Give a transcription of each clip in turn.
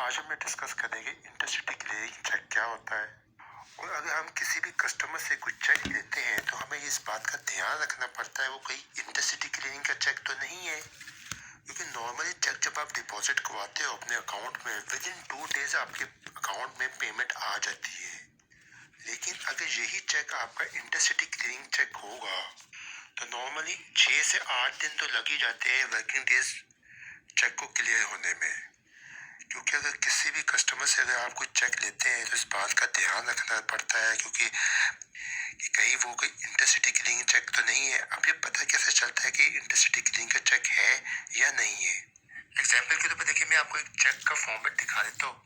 आज हम डिस्कस करेंगे इंटरसिटी क्लियरिंग चेक क्या होता है। और अगर हम किसी भी कस्टमर से कुछ चेक लेते हैं तो हमें इस बात का ध्यान रखना पड़ता है वो कहीं इंटरसिटी क्लियरिंग का चेक तो नहीं है, क्योंकि नॉर्मली चेक जब आप डिपॉजिट करवाते हो अपने अकाउंट में, विद इन 2 डेज आपके अकाउंट में पेमेंट आ जाती है। लेकिन अगर यही चेक आपका इंटरसिटी क्लियरिंग चेक होगा तो नॉर्मली 6 से 8 दिन तो लग ही जाते हैं वर्किंग डेज चेक को क्लियर होने में। क्योंकि अगर किसी भी कस्टमर से अगर आप कोई चेक लेते हैं तो इस बात का ध्यान रखना पड़ता है, क्योंकि कि कहीं वो कोई इंटरसिटी क्लियरिंग चेक तो नहीं है। अब ये पता कैसे चलता है कि इंटरसिटी क्लियरिंग का चेक है या नहीं है? एग्जाम्पल के तौर पर देखिए, मैं आपको एक चेक का फॉर्मेट दिखा देता हूँ।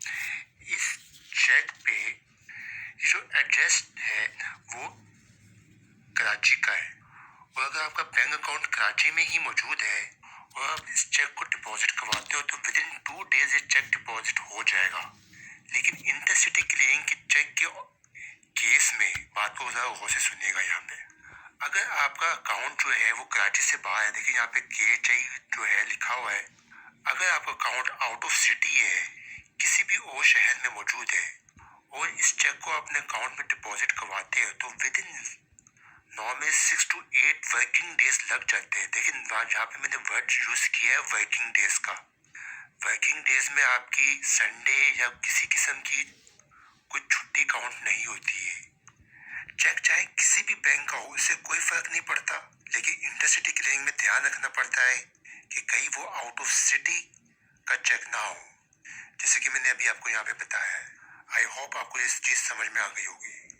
इस चेक पे ये जो एड्रेस है वो कराची का है, और अगर आपका बैंक अकाउंट कराची में ही मौजूद है और आप इस चेक को डिपॉजिट करवाते हो तो विद इन 2 डेज ये चेक डिपॉजिट हो जाएगा। लेकिन इंटरसिटी क्लियरिंग के चेक के केस में बात को जरा गौर से सुनिएगा। यहाँ पे अगर आपका अकाउंट जो है वो कराची से बाहर है, देखिए यहाँ पे KHI जो है लिखा हुआ है। अगर आपका अकाउंट आउट ऑफ सिटी है, किसी भी और शहर में मौजूद है, और इस चेक को अपने अकाउंट में डिपॉजिट करवाते हैं तो with in normal 6 to 8 working days लग जाते हैं। लेकिन यहाँ पे मैंने वर्ड यूज किया है वर्किंग डेज का। वर्किंग डेज में आपकी संडे या किसी किस्म की कोई छुट्टी काउंट नहीं होती है। चेक चाहे किसी भी बैंक का हो, इससे कोई फर्क नहीं पड़ता। लेकिन इंटरसिटी क्लियरिंग में ध्यान रखना पड़ता है कि कहीं वो आउट ऑफ सिटी का चेक ना हो, जैसे कि मैंने अभी आपको यहाँ पे बताया है। आई होप आपको ये चीज समझ में आ गई होगी।